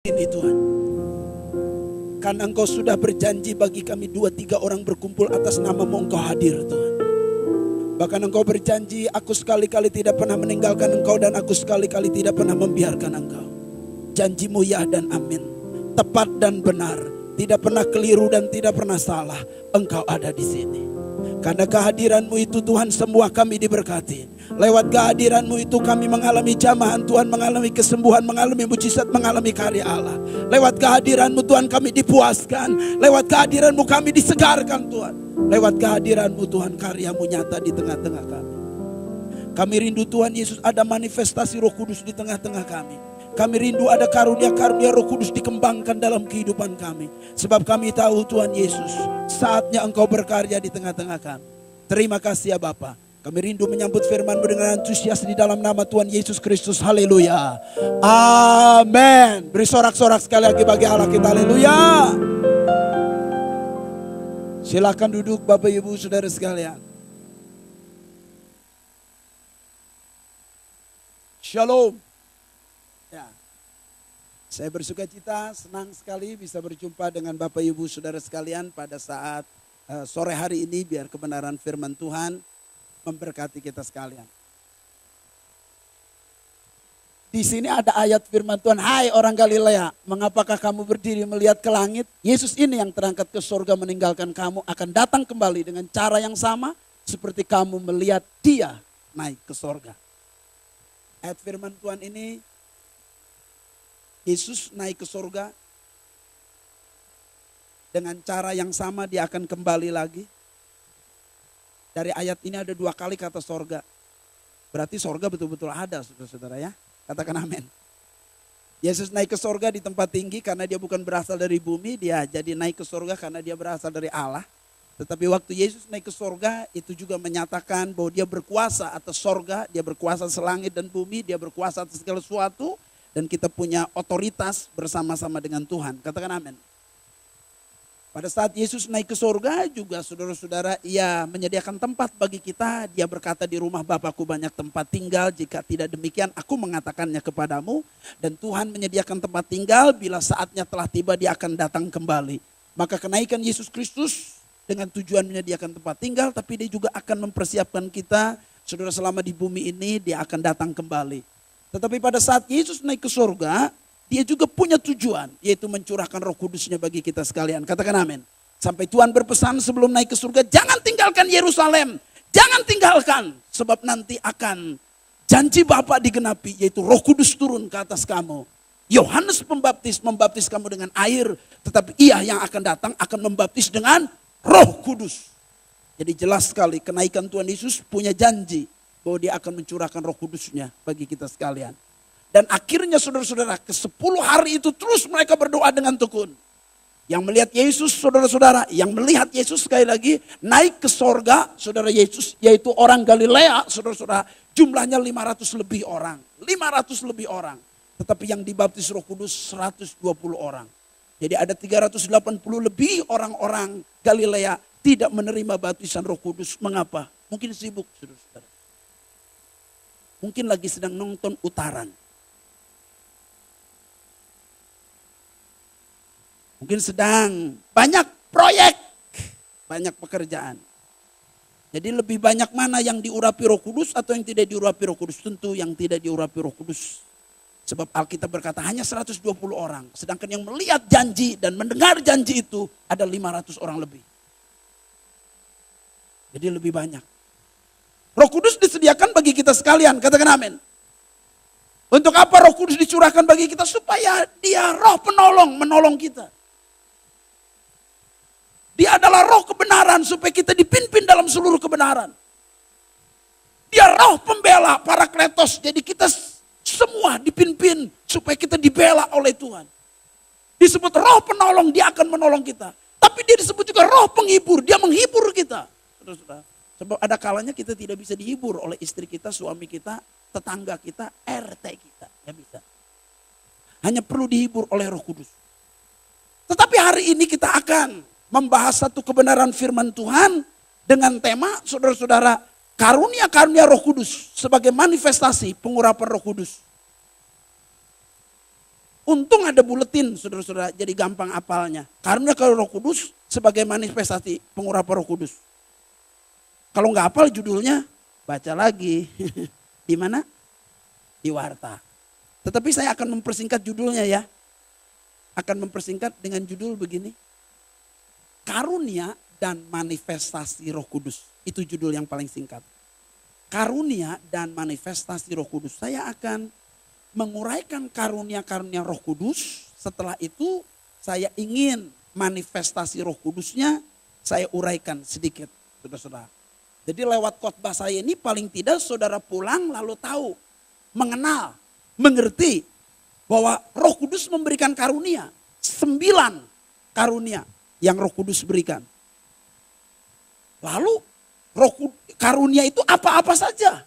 ini Tuhan. Karena Engkau sudah berjanji bagi kami 2-3 orang berkumpul atas nama-Mu, Engkau hadir Tuhan. Bahkan Engkau berjanji, aku sekali-kali tidak pernah meninggalkan Engkau dan aku sekali-kali tidak pernah membiarkan Engkau. Janji-Mu ya dan amin. Tepat dan benar, tidak pernah keliru dan tidak pernah salah. Engkau ada di sini. Karena kehadiran-Mu itu Tuhan, semua kami diberkati. Lewat kehadiran-Mu itu kami mengalami jamahan Tuhan, mengalami kesembuhan, mengalami mujizat, mengalami karya Allah. Lewat kehadiran-Mu Tuhan kami dipuaskan. Lewat kehadiran-Mu kami disegarkan Tuhan. Lewat kehadiran-Mu Tuhan, karya-Mu nyata di tengah-tengah kami. Kami rindu Tuhan Yesus ada manifestasi Roh Kudus di tengah-tengah kami. Kami rindu ada karunia-karunia Roh Kudus dikembangkan dalam kehidupan kami. Sebab kami tahu Tuhan Yesus, saatnya Engkau berkarya di tengah-tengah kami. Terima kasih ya Bapa. Kami rindu menyambut firman-Mu dengan antusias di dalam nama Tuhan Yesus Kristus. Haleluya. Amin. Beri sorak-sorak sekali lagi bagi Allah kita. Haleluya. Silakan duduk Bapak Ibu Saudara sekalian. Shalom. Ya. Saya bersuka cita, senang sekali bisa berjumpa dengan Bapak Ibu Saudara sekalian pada saat sore hari ini, biar kebenaran firman Tuhan memberkati kita sekalian. Di sini ada ayat firman Tuhan, hai orang Galilea, mengapakah kamu berdiri melihat ke langit? Yesus ini yang terangkat ke surga meninggalkan kamu akan datang kembali dengan cara yang sama seperti kamu melihat Dia naik ke surga. Ayat firman Tuhan ini, Yesus naik ke surga dengan cara yang sama Dia akan kembali lagi. Dari ayat ini ada 2 kali kata surga. Berarti surga betul-betul ada saudara-saudara ya. Katakan amin. Yesus naik ke surga di tempat tinggi karena Dia bukan berasal dari bumi. Dia jadi naik ke surga karena Dia berasal dari Allah. Tetapi waktu Yesus naik ke surga itu juga menyatakan bahwa Dia berkuasa atas surga. Dia berkuasa atas langit dan bumi. Dia berkuasa atas segala sesuatu. Dan kita punya otoritas bersama-sama dengan Tuhan. Katakan amin. Pada saat Yesus naik ke surga juga saudara-saudara, Ia menyediakan tempat bagi kita. Dia berkata di rumah Bapakku banyak tempat tinggal. Jika tidak demikian aku mengatakannya kepadamu. Dan Tuhan menyediakan tempat tinggal, bila saatnya telah tiba Dia akan datang kembali. Maka kenaikan Yesus Kristus dengan tujuan menyediakan tempat tinggal. Tapi Dia juga akan mempersiapkan kita. Saudara selama di bumi ini Dia akan datang kembali. Tetapi pada saat Yesus naik ke surga, Dia juga punya tujuan, yaitu mencurahkan Roh Kudus-Nya bagi kita sekalian. Katakan amin. Sampai Tuhan berpesan sebelum naik ke surga, jangan tinggalkan Yerusalem. Jangan tinggalkan, sebab nanti akan janji Bapa digenapi, yaitu Roh Kudus turun ke atas kamu. Yohanes Pembaptis membaptis kamu dengan air, tetapi Ia yang akan datang akan membaptis dengan Roh Kudus. Jadi jelas sekali kenaikan Tuhan Yesus punya janji bahwa Dia akan mencurahkan Roh Kudus-Nya bagi kita sekalian. Dan akhirnya saudara-saudara, ke 10 hari itu terus mereka berdoa dengan tekun. Yang melihat Yesus, saudara-saudara, yang melihat Yesus sekali lagi naik ke sorga, saudara Yesus, yaitu orang Galilea, saudara-saudara, jumlahnya 500 lebih orang. 500 lebih orang. Tetapi yang dibaptis Roh Kudus 120 orang. Jadi ada 380 lebih orang-orang Galilea tidak menerima baptisan Roh Kudus. Mengapa? Mungkin sibuk, saudara-saudara. Mungkin lagi sedang nonton Utaran. Mungkin sedang banyak proyek, banyak pekerjaan. Jadi lebih banyak mana yang diurapi Roh Kudus atau yang tidak diurapi Roh Kudus? Tentu yang tidak diurapi Roh Kudus. Sebab Alkitab berkata hanya 120 orang. Sedangkan yang melihat janji dan mendengar janji itu ada 500 orang lebih. Jadi lebih banyak. Roh Kudus disediakan bagi kita sekalian, katakan amin. Untuk apa Roh Kudus dicurahkan bagi kita? Supaya Dia roh penolong, menolong kita. Dia adalah roh kebenaran supaya kita dipimpin dalam seluruh kebenaran. Dia roh pembela, Parakletos. Jadi kita semua dipimpin supaya kita dibela oleh Tuhan. Disebut roh penolong, Dia akan menolong kita. Tapi Dia disebut juga roh penghibur, Dia menghibur kita. Saudara-saudara. Sebab ada kalanya kita tidak bisa dihibur oleh istri kita, suami kita, tetangga kita, RT kita. Nggak bisa. Hanya perlu dihibur oleh Roh Kudus. Tetapi hari ini kita akan membahas satu kebenaran firman Tuhan dengan tema, saudara-saudara, karunia-karunia Roh Kudus sebagai manifestasi pengurapan Roh Kudus. Untung ada buletin, saudara-saudara, jadi gampang apalnya. Karunia Roh Kudus sebagai manifestasi pengurapan Roh Kudus. Kalau nggak hafal judulnya, baca lagi. Di mana? Di Warta. Tetapi saya akan mempersingkat judulnya ya. Akan mempersingkat dengan judul begini. Karunia dan manifestasi Roh Kudus. Itu judul yang paling singkat. Karunia dan manifestasi Roh Kudus. Saya akan menguraikan karunia-karunia Roh Kudus. Setelah itu saya ingin manifestasi Roh Kudusnya saya uraikan sedikit, saudara-saudara. Jadi lewat khotbah saya ini paling tidak saudara pulang lalu tahu, mengenal, mengerti bahwa Roh Kudus memberikan karunia. 9 karunia yang Roh Kudus berikan. Lalu karunia itu apa-apa saja.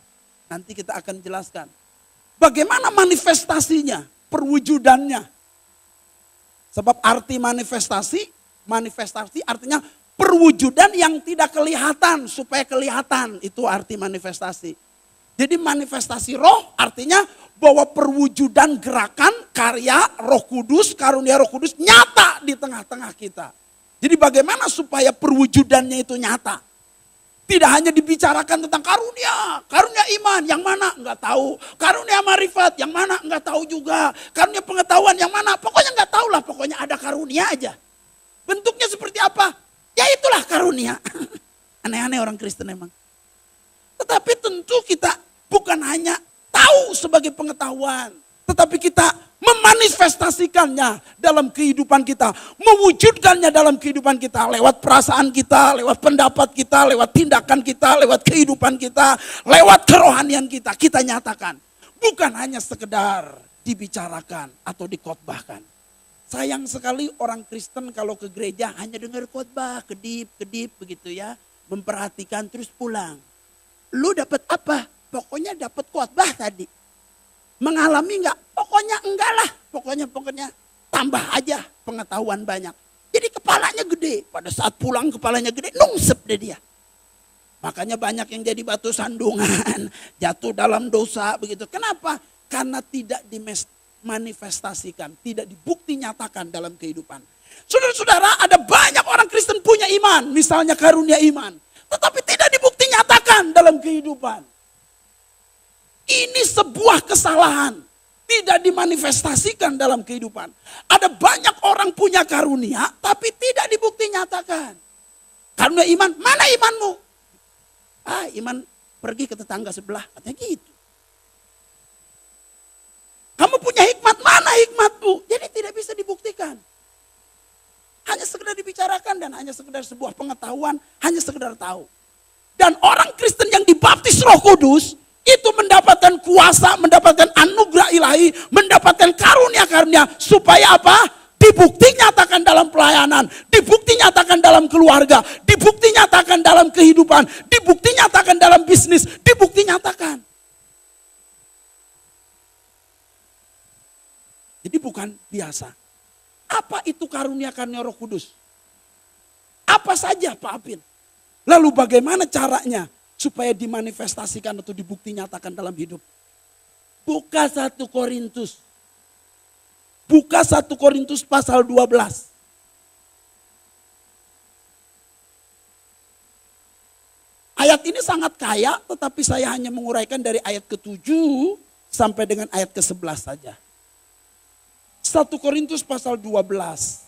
Nanti kita akan jelaskan. Bagaimana manifestasinya, perwujudannya. Sebab arti manifestasi artinya perwujudan yang tidak kelihatan supaya kelihatan. Itu arti manifestasi. Jadi manifestasi roh artinya bahwa perwujudan gerakan, karya Roh Kudus, karunia Roh Kudus nyata di tengah-tengah kita. Jadi bagaimana supaya perwujudannya itu nyata? Tidak hanya dibicarakan tentang karunia iman, yang mana enggak tahu. Karunia marifat, yang mana enggak tahu juga. Karunia pengetahuan, yang mana pokoknya enggak tahu lah. Pokoknya ada karunia aja. Bentuknya seperti apa? Ya itulah karunia. Aneh-aneh orang Kristen emang. Tetapi tentu kita bukan hanya tahu sebagai pengetahuan. Tetapi kita memanifestasikannya dalam kehidupan kita. Mewujudkannya dalam kehidupan kita. Lewat perasaan kita, lewat pendapat kita, lewat tindakan kita, lewat kehidupan kita. Lewat kerohanian kita, kita nyatakan. Bukan hanya sekedar dibicarakan atau dikhotbahkan. Sayang sekali orang Kristen kalau ke gereja hanya dengar khotbah, kedip begitu ya. Memperhatikan terus pulang. Lu dapat apa? Pokoknya dapat khotbah tadi. Mengalami enggak? Pokoknya enggak lah. Pokoknya tambah aja pengetahuan banyak. Jadi kepalanya gede. Pada saat pulang kepalanya gede, nungsep deh dia. Makanya banyak yang jadi batu sandungan. Jatuh dalam dosa begitu. Kenapa? Karena tidak dimanifestasikan. Tidak dibukti nyatakan dalam kehidupan. Saudara-saudara, ada banyak orang Kristen punya iman. Misalnya karunia iman. Tetapi tidak dibukti nyatakan dalam kehidupan. Ini sebuah kesalahan. Tidak dimanifestasikan dalam kehidupan. Ada banyak orang punya karunia tapi tidak dibukti nyatakan. Karunia iman, mana imanmu? Iman pergi ke tetangga sebelah, katanya gitu. Kamu punya hikmat, mana hikmatmu? Jadi tidak bisa dibuktikan. Hanya sekedar dibicarakan dan hanya sekedar sebuah pengetahuan, hanya sekedar tahu. Dan orang Kristen yang dibaptis Roh Kudus, itu mendapatkan kuasa, mendapatkan anugerah ilahi, mendapatkan karunia-karunia. Supaya apa? Dibukti nyatakan dalam pelayanan, dibukti nyatakan dalam keluarga, dibukti nyatakan dalam kehidupan, dibukti nyatakan dalam bisnis, dibukti nyatakan. Jadi bukan biasa. Apa itu karunia-karunia Roh Kudus? Apa saja Pak Apin? Lalu bagaimana caranya supaya dimanifestasikan atau dibukti nyatakan dalam hidup? Buka 1 Korintus. Buka 1 Korintus pasal 12. Ayat ini sangat kaya, tetapi saya hanya menguraikan dari ayat ke-7 sampai dengan ayat ke-11 saja. 1 Korintus pasal 12.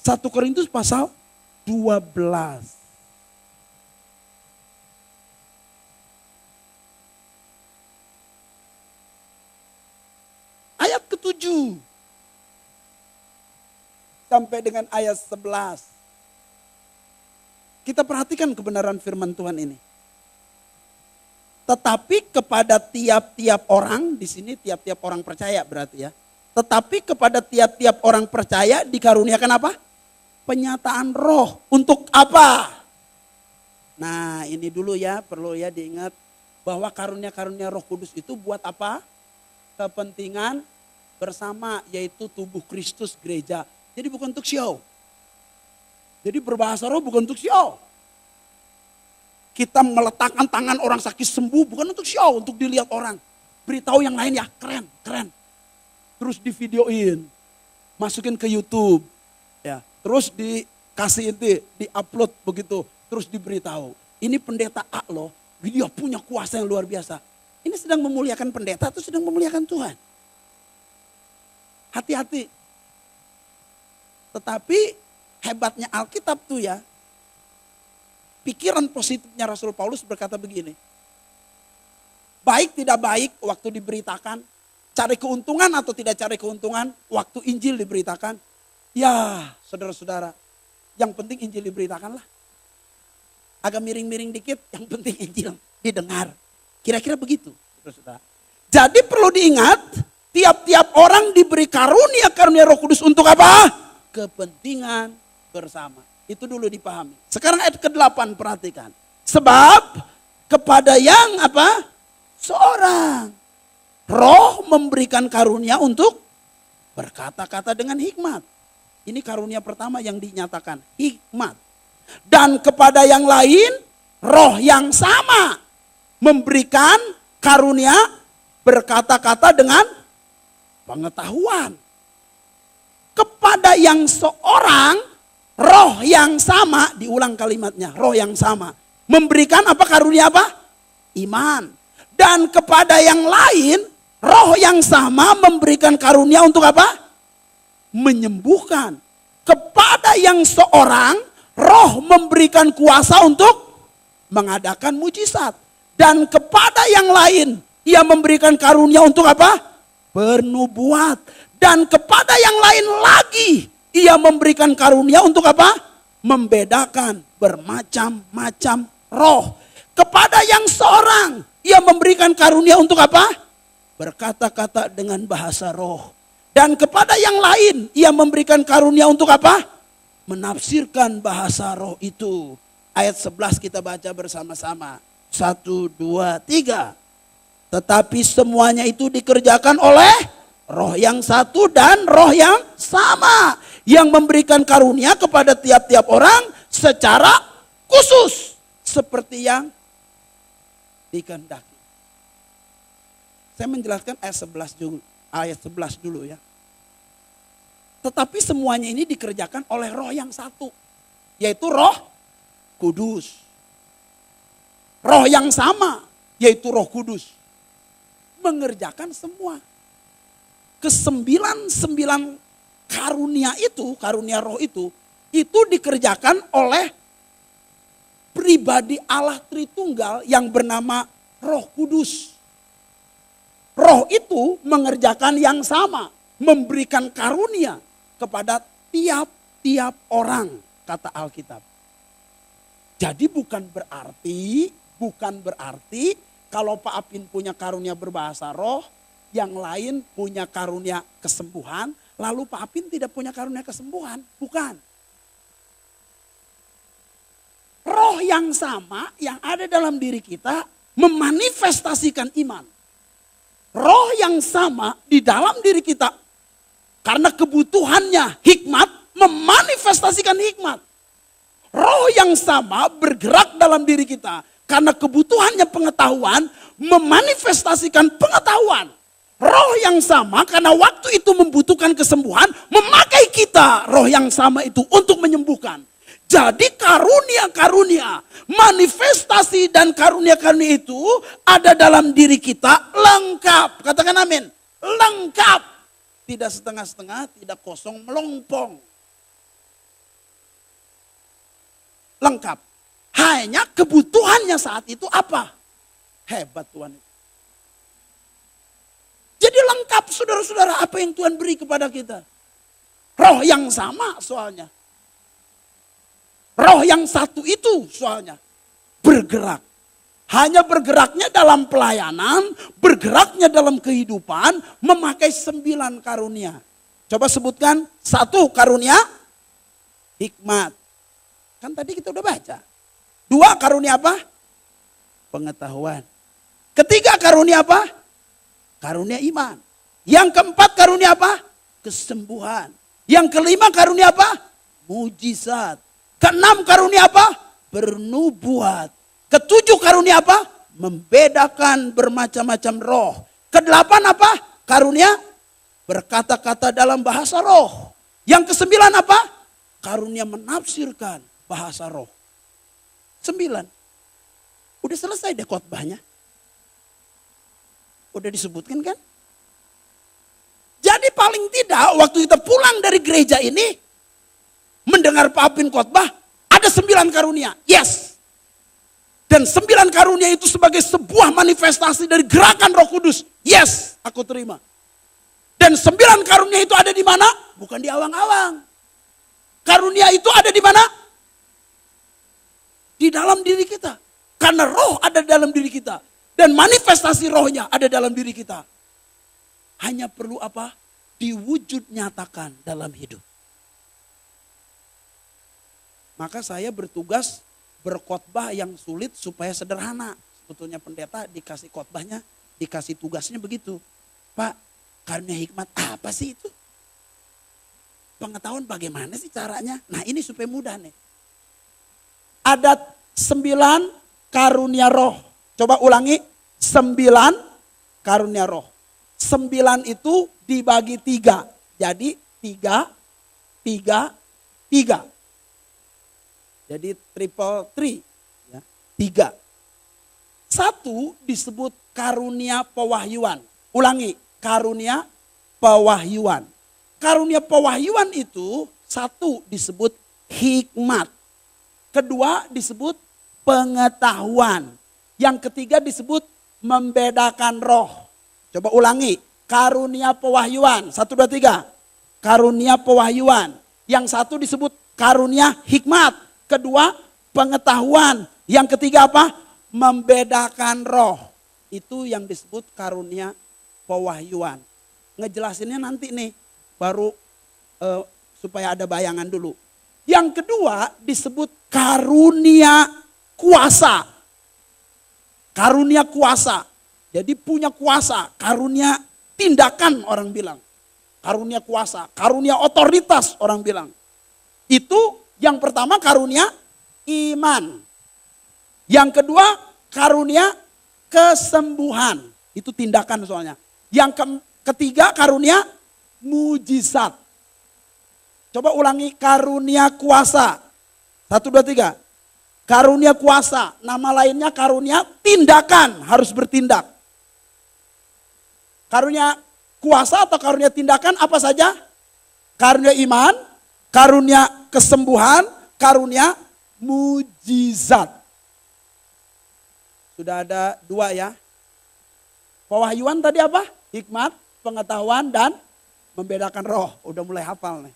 1 Korintus pasal 12. Ayat ke-7 sampai dengan ayat 11. Kita perhatikan kebenaran firman Tuhan ini. Tetapi kepada tiap-tiap orang, di sini tiap-tiap orang percaya berarti ya. Tetapi kepada tiap-tiap orang percaya dikaruniakan apa? Penyataan roh. Untuk apa? Nah ini dulu ya, perlu ya diingat. Bahwa karunia-karunia Roh Kudus itu buat apa? Kepentingan bersama, yaitu tubuh Kristus gereja. Jadi bukan untuk show. Jadi berbahasa roh bukan untuk show. Kita meletakkan tangan orang sakit sembuh bukan untuk show, untuk dilihat orang. Beritahu yang lain ya, keren, keren. terus di videoin, masukin ke YouTube, ya, terus dikasih itu, di-upload begitu, terus diberitahu. Ini pendeta A loh, dia punya kuasa yang luar biasa. Ini sedang memuliakan pendeta atau sedang memuliakan Tuhan? Hati-hati. Tetapi hebatnya Alkitab tuh ya, pikiran positifnya Rasul Paulus berkata begini. Baik tidak baik waktu diberitakan, cari keuntungan atau tidak cari keuntungan waktu Injil diberitakan. Ya saudara-saudara, yang penting Injil diberitakanlah. Agak miring-miring dikit, yang penting Injil didengar. Kira-kira begitu, saudara. Jadi perlu diingat, tiap-tiap orang diberi karunia Roh Kudus untuk apa? Kepentingan bersama. Itu dulu dipahami. Sekarang ayat ke-8 perhatikan. Sebab kepada yang apa? Seorang. Roh memberikan karunia untuk berkata-kata dengan hikmat. Ini karunia pertama yang dinyatakan. Hikmat. Dan kepada yang lain, roh yang sama. Memberikan karunia berkata-kata dengan pengetahuan. Kepada yang seorang, roh yang sama, diulang kalimatnya, roh yang sama. Memberikan apa karunia apa? Iman. Dan kepada yang lain, roh yang sama memberikan karunia untuk apa? Menyembuhkan. Kepada yang seorang, roh memberikan kuasa untuk mengadakan mujizat. Dan kepada yang lain, ia memberikan karunia untuk apa? Bernubuat. Dan kepada yang lain lagi, ia memberikan karunia untuk apa? Membedakan bermacam-macam roh. Kepada yang seorang, ia memberikan karunia untuk apa? Berkata-kata dengan bahasa roh. Dan kepada yang lain, ia memberikan karunia untuk apa? Menafsirkan bahasa roh itu. Ayat 11 kita baca bersama-sama. 1, 2, 3. Tetapi semuanya itu dikerjakan oleh roh yang satu dan roh yang sama. Yang memberikan karunia kepada tiap-tiap orang secara khusus. Seperti yang dikehendaki. Saya menjelaskan ayat 11 dulu ya. Tetapi semuanya ini dikerjakan oleh roh yang satu. Yaitu roh kudus. Roh yang sama, yaitu roh kudus. Mengerjakan semua. Kesembilan karunia itu, karunia roh itu dikerjakan oleh pribadi Allah Tritunggal yang bernama Roh Kudus. Roh itu mengerjakan yang sama, memberikan karunia kepada tiap-tiap orang, kata Alkitab. Jadi bukan berarti kalau Pak Apin punya karunia berbahasa roh, yang lain punya karunia kesembuhan, lalu Pak Apin tidak punya karunia kesembuhan. Bukan. Roh yang sama yang ada dalam diri kita memanifestasikan iman. Roh yang sama di dalam diri kita karena kebutuhannya hikmat memanifestasikan hikmat. Roh yang sama bergerak dalam diri kita karena kebutuhannya pengetahuan memanifestasikan pengetahuan. Roh yang sama karena waktu itu membutuhkan kesembuhan, memakai kita roh yang sama itu untuk menyembuhkan. Jadi karunia-karunia, manifestasi dan karunia-karunia itu ada dalam diri kita lengkap. Katakan amin. Lengkap. Tidak setengah-setengah, tidak kosong melompong. Lengkap. Hanya kebutuhannya saat itu apa? Hebat Tuhan. Jadi lengkap saudara-saudara apa yang Tuhan beri kepada kita. Roh yang sama soalnya. Roh yang satu itu soalnya. Bergerak. Hanya bergeraknya dalam pelayanan, bergeraknya dalam kehidupan, memakai 9 karunia. Coba sebutkan 1 karunia hikmat. Kan tadi kita udah baca. 2 karunia apa? Pengetahuan. 3 karunia apa? Karunia iman. Yang keempat karunia apa? Kesembuhan. Yang kelima karunia apa? Mujizat. Keenam karunia apa? Bernubuat. Ketujuh karunia apa? Membedakan bermacam-macam roh. Kedelapan apa? Karunia Berkata-kata dalam bahasa roh. Yang kesembilan apa? Karunia menafsirkan bahasa roh. 9. Udah selesai deh khotbahnya. Udah disebutkan kan? Jadi paling tidak waktu kita pulang dari gereja ini, mendengar Pak Apin khotbah, ada 9 karunia. Yes. Dan 9 karunia itu sebagai sebuah manifestasi dari gerakan Roh Kudus. Yes, aku terima. Dan 9 karunia itu ada di mana? Bukan di awang-awang. Karunia itu ada di mana? Di dalam diri kita. Karena roh ada dalam diri kita. Dan manifestasi rohnya ada dalam diri kita. Hanya perlu apa? Diwujud nyatakan dalam hidup. Maka saya bertugas berkhotbah yang sulit supaya sederhana. Sebetulnya pendeta dikasih khotbahnya, dikasih tugasnya begitu. Pak, karunia hikmat apa sih itu? Pengetahuan bagaimana sih caranya? Nah ini supaya mudah nih. Ada 9 karunia roh. Coba ulangi, 9 karunia roh. 9 itu dibagi 3. Jadi 3, 3, 3. Jadi triple 3. Ya, 3. 1 disebut karunia pewahyuan. Ulangi, karunia pewahyuan. Karunia pewahyuan itu 1 disebut hikmat. Kedua disebut pengetahuan. Yang ketiga disebut membedakan roh. Coba ulangi. Karunia pewahyuan. 1, 2, 3. Karunia pewahyuan. Yang 1 disebut karunia hikmat. Kedua pengetahuan. Yang ketiga apa? Membedakan roh. Itu yang disebut karunia pewahyuan. Ngejelasinnya nanti nih. Baru supaya ada bayangan dulu. Yang kedua disebut karunia kuasa. Karunia kuasa. Jadi punya kuasa. Karunia tindakan orang bilang. Karunia kuasa. Karunia otoritas orang bilang. Itu yang pertama karunia iman. Yang kedua karunia kesembuhan. Itu tindakan soalnya. Yang ketiga karunia mujizat. Coba ulangi, karunia kuasa. 1, 2, 3. Karunia kuasa. Nama lainnya karunia tindakan. Harus bertindak. Karunia kuasa atau karunia tindakan apa saja? Karunia iman, karunia kesembuhan, karunia mujizat. Sudah ada 2 ya. Pewahyuan tadi apa? Hikmat, pengetahuan, dan membedakan roh. Udah mulai hafal nih.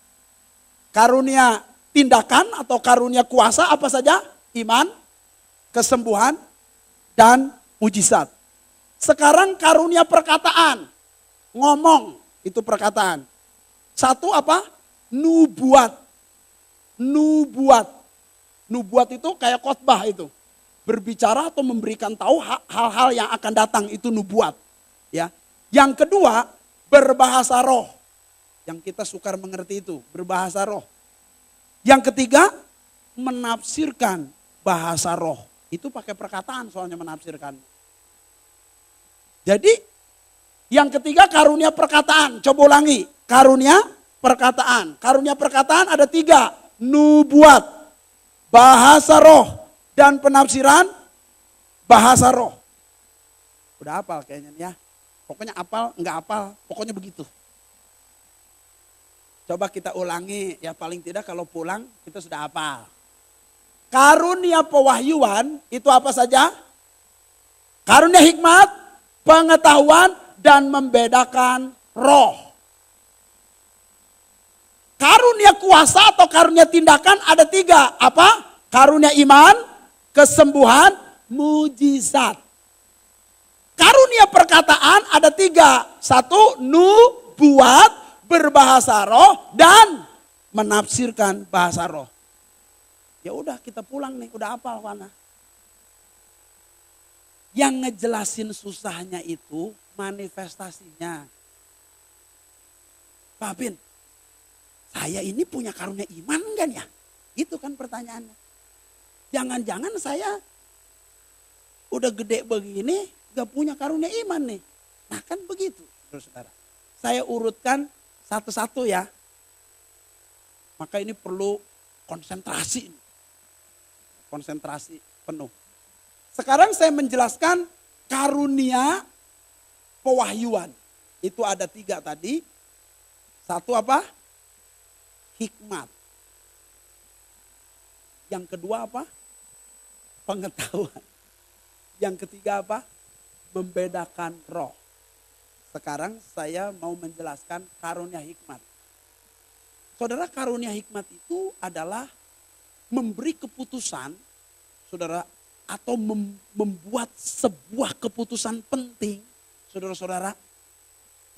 Karunia tindakan atau karunia kuasa apa saja? Iman, kesembuhan, dan mujizat. Sekarang karunia perkataan. Ngomong, itu perkataan. 1 apa? Nubuat. Nubuat. Nubuat itu kayak khotbah itu. Berbicara atau memberikan tahu hal-hal yang akan datang, itu nubuat. Ya. Yang kedua, berbahasa roh. Yang kita sukar mengerti itu, berbahasa roh. Yang ketiga, menafsirkan bahasa roh. Itu pakai perkataan soalnya menafsirkan. Jadi, yang ketiga karunia perkataan. Coba ulangi, karunia perkataan. Karunia perkataan ada 3, nubuat, bahasa roh, dan penafsiran bahasa roh. Udah hafal kayaknya ya. Pokoknya hafal, enggak hafal, pokoknya begitu. Coba kita ulangi, ya paling tidak kalau pulang kita sudah hafal. Karunia pewahyuan itu apa saja? Karunia hikmat, pengetahuan, dan membedakan roh. Karunia kuasa atau karunia tindakan ada 3. Apa? Karunia iman, kesembuhan, mujizat. Karunia perkataan ada 3. 1, nubuat, berbahasa roh, dan menafsirkan bahasa roh. Ya udah kita pulang nih, udah hafal mana. Yang ngejelasin susahnya itu manifestasinya. Pak Bin, saya ini punya karunia iman kan ya? Itu kan pertanyaannya. Jangan-jangan saya udah gede begini gak punya karunia iman nih. Nah kan begitu saudara. saya urutkan satu-satu ya. Maka ini perlu konsentrasi. Konsentrasi penuh. Sekarang saya menjelaskan karunia pewahyuan. Itu ada 3 tadi. Satu apa? Hikmat. Yang kedua apa? Pengetahuan. Yang ketiga apa? Membedakan roh. Sekarang saya mau menjelaskan karunia hikmat. Saudara, karunia hikmat itu adalah memberi keputusan, saudara, atau membuat sebuah keputusan penting, saudara-saudara,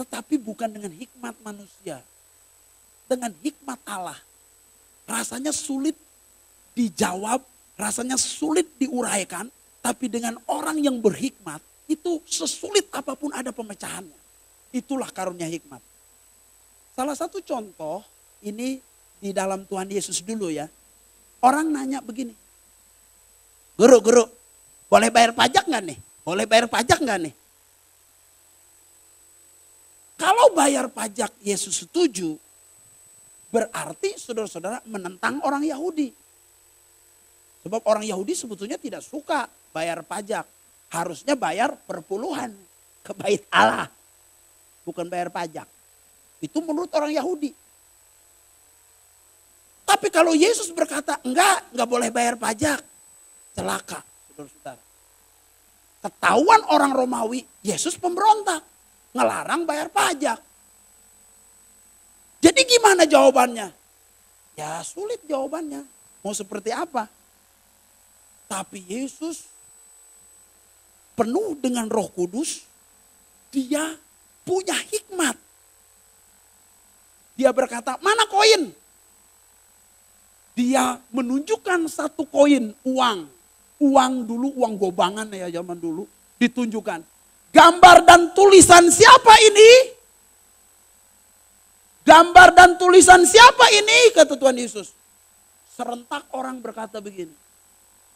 tetapi bukan dengan hikmat manusia, dengan hikmat Allah. Rasanya sulit dijawab, rasanya sulit diuraikan, tapi dengan orang yang berhikmat, itu sesulit apapun ada pemecahannya. Itulah karunia hikmat. Salah satu contoh, ini di dalam Tuhan Yesus dulu ya. Orang nanya begini. Guru, boleh bayar pajak gak nih? Boleh bayar pajak gak nih? Kalau bayar pajak Yesus setuju, berarti saudara-saudara menentang orang Yahudi. Sebab orang Yahudi sebetulnya tidak suka bayar pajak. Harusnya bayar perpuluhan ke bait Allah. Bukan bayar pajak. Itu menurut orang Yahudi. Tapi kalau Yesus berkata, enggak boleh bayar pajak. Celaka, saudara-saudara. Ketahuan orang Romawi, Yesus pemberontak. Ngelarang bayar pajak. Jadi gimana jawabannya? Ya sulit jawabannya. Mau seperti apa? Tapi Yesus penuh dengan Roh Kudus. Dia punya hikmat. Dia berkata, mana koin? Dia menunjukkan satu koin uang. Uang dulu, uang gobangan ya zaman dulu. Ditunjukkan. Gambar dan tulisan siapa ini? Gambar dan tulisan siapa ini? Kata Tuhan Yesus. Serentak orang berkata begini.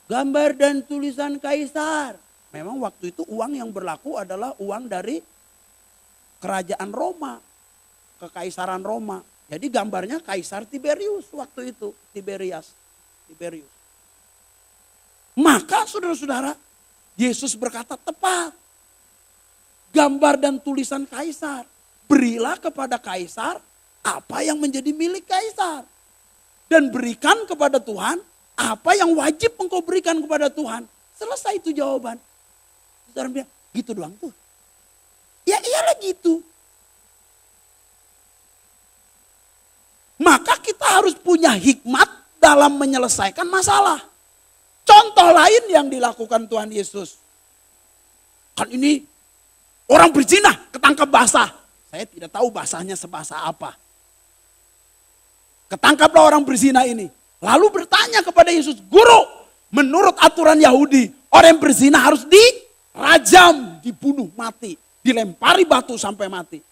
Gambar dan tulisan Kaisar. Memang waktu itu uang yang berlaku adalah uang dari kerajaan Roma. Kekaisaran Roma. Jadi gambarnya Kaisar Tiberius waktu itu. Tiberius. Maka saudara-saudara, Yesus berkata tepat. Gambar dan tulisan Kaisar. Berilah kepada Kaisar apa yang menjadi milik Kaisar. Dan berikan kepada Tuhan apa yang wajib engkau berikan kepada Tuhan. Selesai itu jawaban. Saudara bilang, gitu doang tuh. Ya iyalah gitu. Maka kita harus punya hikmat dalam menyelesaikan masalah. Contoh lain yang dilakukan Tuhan Yesus. Kan ini orang berzina ketangkap basah. Saya tidak tahu basahnya sebasah apa. Ketangkaplah orang berzina ini. Lalu bertanya kepada Yesus, Guru, menurut aturan Yahudi, orang yang berzina harus dirajam, dibunuh mati. Dilempari batu sampai mati.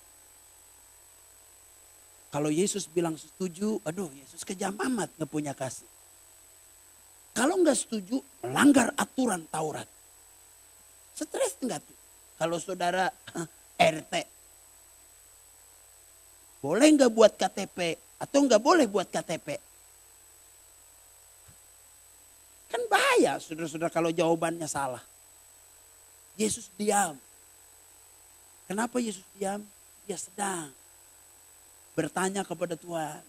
Kalau Yesus bilang setuju, aduh Yesus kejam amat gak punya kasih. Kalau gak setuju, melanggar aturan Taurat. Stres enggak tuh? Kalau saudara RT, boleh gak buat KTP atau gak boleh buat KTP? Kan bahaya saudara-saudara kalau jawabannya salah. Yesus diam. Kenapa Yesus diam? Dia sedang bertanya kepada Tuhan.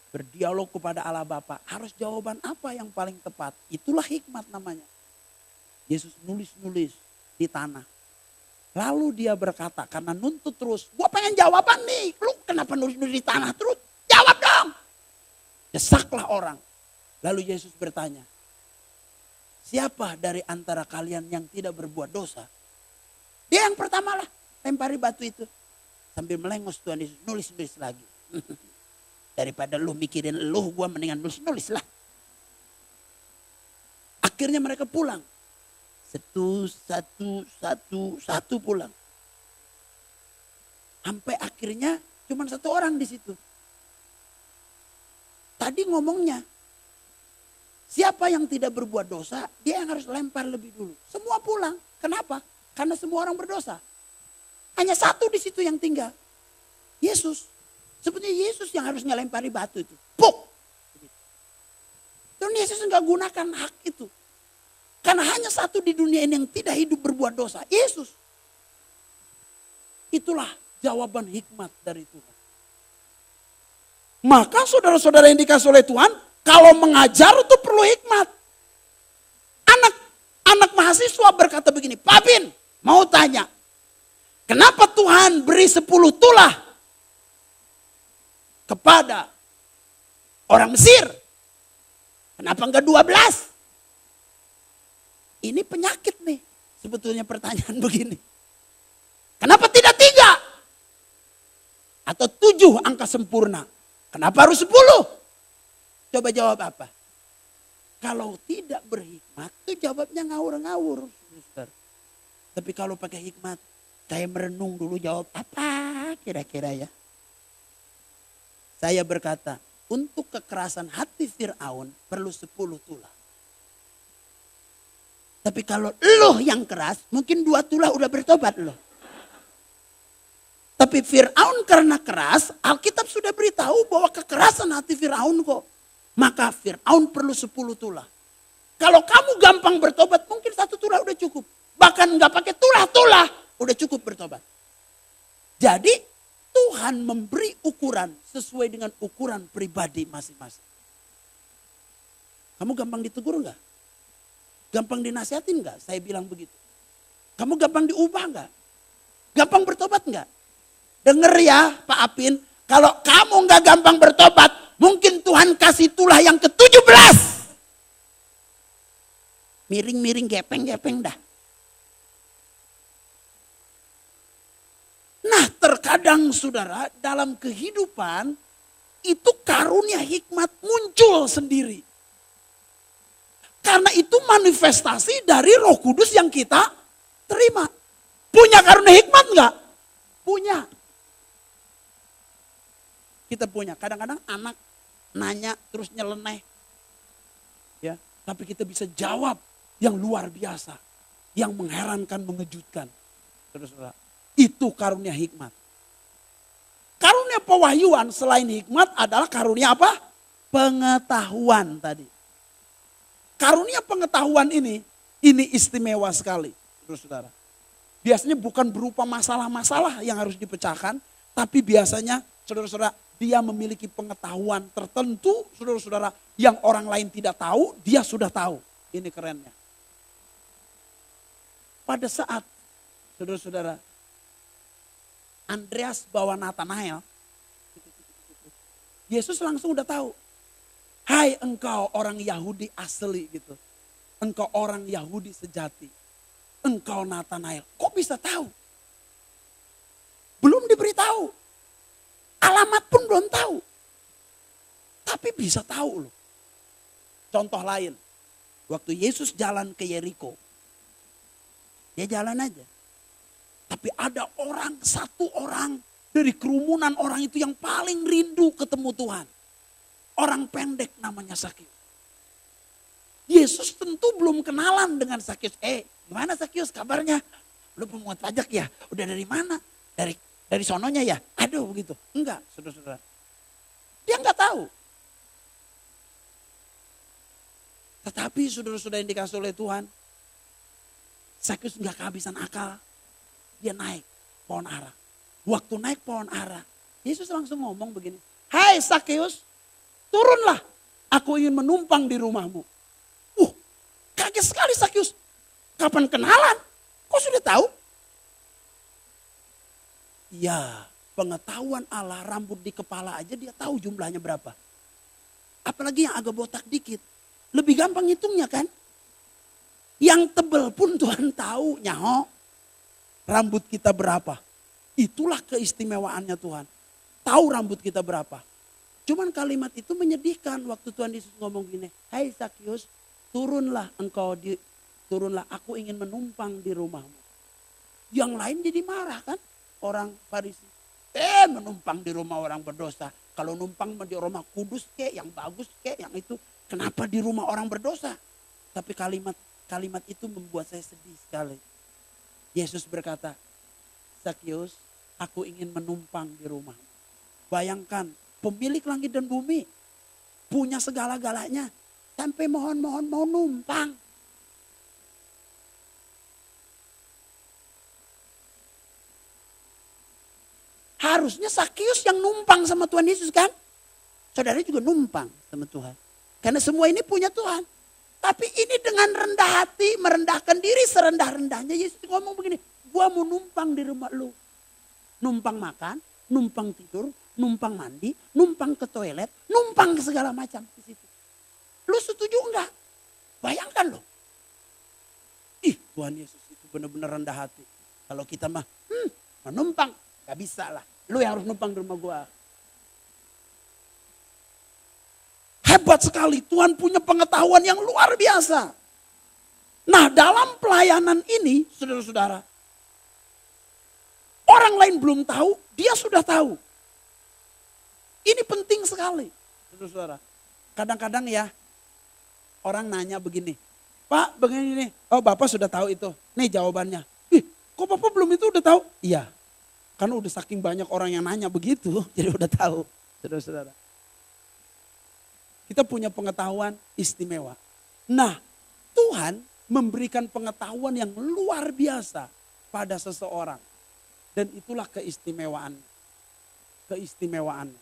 Berdialog kepada Allah Bapa. Harus jawaban apa yang paling tepat. Itulah hikmat namanya. Yesus nulis-nulis di tanah. Lalu dia berkata, karena nuntut terus. Gua pengen jawaban nih. Lu kenapa nulis-nulis di tanah terus? Jawab dong. Desaklah orang. Lalu Yesus bertanya. Siapa dari antara kalian yang tidak berbuat dosa? Dia yang pertama lah. Lempari batu itu. Sambil melengos Tuhan Yesus. Nulis-nulis lagi. Daripada lu mikirin lu, gua mendingan nulis-nulis lah. Akhirnya mereka pulang. Satu pulang. Sampai akhirnya cuma 1 orang di situ. Tadi ngomongnya, siapa yang tidak berbuat dosa, dia yang harus lempar lebih dulu. Semua pulang. Kenapa? Karena semua orang berdosa. Hanya 1 di situ yang tinggal. Yesus. Sebenarnya Yesus yang harus ngelempari batu itu. Puk! Dan Yesus enggak gunakan hak itu. Karena hanya satu di dunia ini yang tidak hidup berbuat dosa. Yesus. Itulah jawaban hikmat dari Tuhan. Maka saudara-saudara yang dikasih oleh Tuhan, kalau mengajar itu perlu hikmat. Anak mahasiswa berkata begini, Pak Bin, mau tanya, kenapa Tuhan beri 10 tulah kepada orang Mesir? Kenapa enggak 12? Ini penyakit nih, sebetulnya pertanyaan begini. Kenapa tidak 3? Atau 7 angka sempurna? Kenapa harus 10? Coba jawab apa? Kalau tidak berhikmat, itu jawabnya ngawur-ngawur. Tapi kalau pakai hikmat, saya merenung dulu jawab apa kira-kira ya. Saya berkata, untuk kekerasan hati Fir'aun perlu 10 tulah. Tapi kalau loh yang keras, mungkin 2 tulah udah bertobat loh. Tapi Fir'aun karena keras, Alkitab sudah beritahu bahwa kekerasan hati Fir'aun kok. Maka Fir'aun perlu 10 tulah. Kalau kamu gampang bertobat, mungkin 1 tulah udah cukup. Bahkan nggak pakai tulah-tulah, udah cukup bertobat. Jadi Tuhan memberi ukuran sesuai dengan ukuran pribadi masing-masing. Kamu gampang ditegur nggak? Gampang dinasihatin nggak? Saya bilang begitu. Kamu gampang diubah nggak? Gampang bertobat nggak? Dengar ya Pak Apin, kalau kamu nggak gampang bertobat, mungkin Tuhan kasih tulah yang ke-17. Miring-miring, gepeng-gepeng dah. Nah terkadang saudara dalam kehidupan itu karunia hikmat muncul sendiri. Karena itu manifestasi dari Roh Kudus yang kita terima. Punya karunia hikmat enggak? Punya. Kita punya. Kadang-kadang anak nanya terus nyeleneh. Ya, tapi kita bisa jawab yang luar biasa. Yang mengherankan, mengejutkan. Saudara-saudara, itu karunia hikmat. Karunia pewahyuan selain hikmat adalah karunia apa? Pengetahuan tadi. Karunia pengetahuan ini istimewa sekali, saudara-saudara. Biasanya bukan berupa masalah-masalah yang harus dipecahkan, tapi biasanya saudara-saudara dia memiliki pengetahuan tertentu, saudara-saudara, yang orang lain tidak tahu, dia sudah tahu. Ini kerennya. Pada saat saudara-saudara Andreas bawa Nathanael, Yesus langsung udah tahu. Hai engkau orang Yahudi asli gitu. Engkau orang Yahudi sejati. Engkau Nathanael. Kok bisa tahu? Belum diberitahu. Alamat pun belum tahu. Tapi bisa tahu loh. Contoh lain. Waktu Yesus jalan ke Yeriko. Dia jalan aja. Tapi ada satu orang dari kerumunan orang itu yang paling rindu ketemu Tuhan. Orang pendek namanya Sakius. Yesus tentu belum kenalan dengan Sakius. Gimana Sakius kabarnya? Lu pemungut pajak ya? Udah dari mana? Dari sononya ya? Aduh begitu. Enggak, saudara-saudara. Dia enggak tahu. Tetapi saudara-saudara yang dikasih oleh Tuhan, Sakius enggak kehabisan akal. Dia naik pohon ara. Waktu naik pohon ara, Yesus langsung ngomong begini. Hai Sakius, turunlah. Aku ingin menumpang di rumahmu. Kaget sekali Sakius. Kapan kenalan? Kok sudah tahu? Ya, pengetahuan Allah, rambut di kepala aja dia tahu jumlahnya berapa. Apalagi yang agak botak dikit. Lebih gampang hitungnya kan? Yang tebel pun Tuhan tahu. Nyaho, rambut kita berapa. Itulah keistimewaannya Tuhan. Tahu rambut kita berapa. Cuman kalimat itu menyedihkan waktu Tuhan Yesus ngomong gini. Hai Sakius, turunlah aku ingin menumpang di rumahmu. Yang lain jadi marah kan? Orang Farisi. Menumpang di rumah orang berdosa. Kalau numpang di rumah kudus kek, yang bagus kek, yang itu. Kenapa di rumah orang berdosa? Tapi kalimat itu membuat saya sedih sekali. Yesus berkata, Sakius, aku ingin menumpang di rumahmu. Bayangkan, pemilik langit dan bumi, punya segala-galanya, sampai mohon-mohon mau numpang. Harusnya Sakius yang numpang sama Tuhan Yesus kan? Saudara juga numpang sama Tuhan. Karena semua ini punya Tuhan. Tapi ini dengan rendah hati, merendahkan diri serendah-rendahnya. Yesus ngomong begini, gua mau numpang di rumah lu. Numpang makan, numpang tidur, numpang mandi, numpang ke toilet, numpang ke segala macam di situ. Lu setuju enggak? Bayangkan loh. Ih, Tuhan Yesus itu benar-benar rendah hati. Kalau kita mah, menumpang, gak bisa lah. Lu yang harus numpang di rumah gua. Hebat sekali, Tuhan punya pengetahuan yang luar biasa. Nah, dalam pelayanan ini, saudara-saudara, orang lain belum tahu, dia sudah tahu. Ini penting sekali, saudara-saudara. Kadang-kadang ya, orang nanya begini, Pak, begini nih, oh Bapak sudah tahu itu, nih jawabannya. Ih, kok Bapak belum itu udah tahu? Iya, karena udah saking banyak orang yang nanya begitu, jadi udah tahu, saudara-saudara. Kita punya pengetahuan istimewa. Nah, Tuhan memberikan pengetahuan yang luar biasa pada seseorang. Dan itulah keistimewaan. Keistimewaan.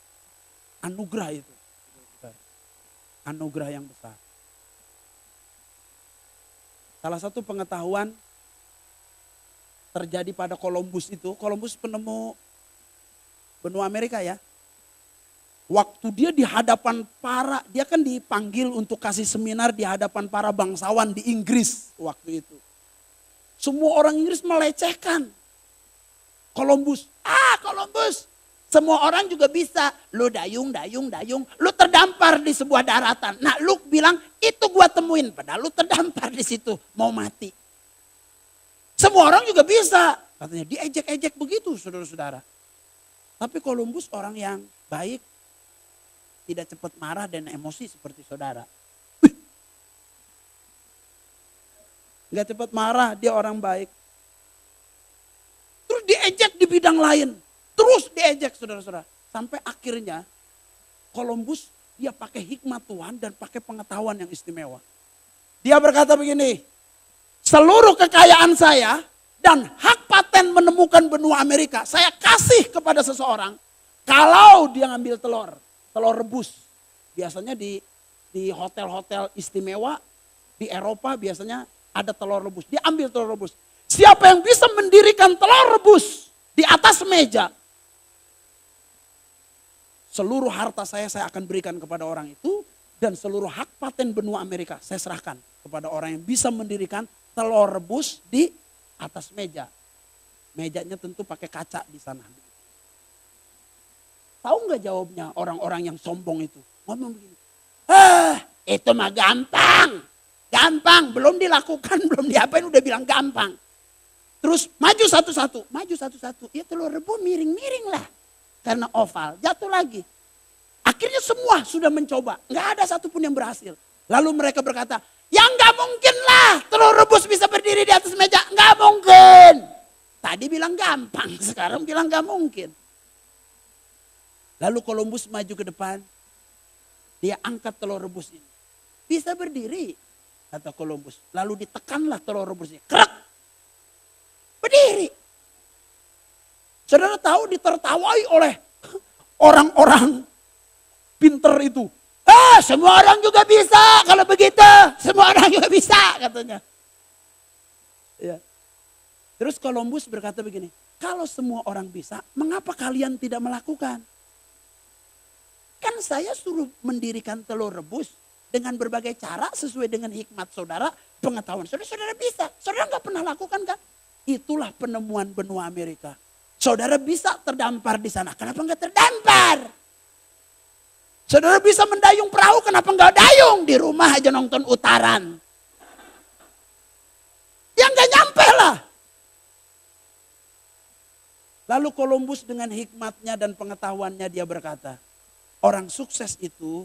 Anugerah itu. Anugerah yang besar. Salah satu pengetahuan terjadi pada Columbus itu. Columbus penemu benua Amerika ya. Waktu dia di hadapan dia kan dipanggil untuk kasih seminar di hadapan para bangsawan di Inggris waktu itu. Semua orang Inggris melecehkan Columbus. Columbus. Semua orang juga bisa. Lu dayung. Lu terdampar di sebuah daratan. Nah lu bilang itu gua temuin. Padahal lu terdampar di situ. Mau mati. Semua orang juga bisa. Katanya diejek-ejek begitu saudara-saudara. Tapi Columbus orang yang baik. Tidak cepat marah dan emosi seperti saudara. Gak cepat marah, dia orang baik. Terus diejek di bidang lain. Terus diejek saudara-saudara. Sampai akhirnya Columbus dia pakai hikmat Tuhan dan pakai pengetahuan yang istimewa. Dia berkata begini, seluruh kekayaan saya dan hak paten menemukan benua Amerika saya kasih kepada seseorang kalau dia ngambil telur rebus. Biasanya di hotel-hotel istimewa di Eropa biasanya ada telur rebus. Dia ambil telur rebus. Siapa yang bisa mendirikan telur rebus di atas meja, seluruh harta saya akan berikan kepada orang itu. Dan seluruh hak paten benua Amerika saya serahkan kepada orang yang bisa mendirikan telur rebus di atas meja. Mejanya tentu pakai kaca di sana. Tahu nggak jawabnya orang-orang yang sombong itu? Ngomong begini, itu mah gampang. Gampang, belum dilakukan, belum diapain udah bilang gampang. Terus maju satu-satu. Ya telur rebus miring-miring lah. Karena oval, jatuh lagi. Akhirnya semua sudah mencoba, nggak ada satupun yang berhasil. Lalu mereka berkata, ya nggak mungkin lah telur rebus bisa berdiri di atas meja. Nggak mungkin. Tadi bilang gampang, sekarang bilang nggak mungkin. Lalu Columbus maju ke depan. Dia angkat telur rebus ini. Bisa berdiri, kata Columbus. Lalu ditekanlah telur rebusnya. Krek. Berdiri. Saudara tahu ditertawai oleh orang-orang pinter itu. Semua orang juga bisa kalau begitu. Semua orang juga bisa katanya. Ya. Terus Columbus berkata begini. Kalau semua orang bisa, mengapa kalian tidak melakukan? Kan saya suruh mendirikan telur rebus dengan berbagai cara sesuai dengan hikmat saudara, pengetahuan saudara, saudara bisa. Saudara nggak pernah lakukan kan? Itulah penemuan benua Amerika. Saudara bisa terdampar di sana, kenapa nggak terdampar? Saudara bisa mendayung perahu, kenapa nggak dayung? Di rumah aja nonton utaran. Ya nggak nyampe lah. Lalu Columbus dengan hikmatnya dan pengetahuannya dia berkata, orang sukses itu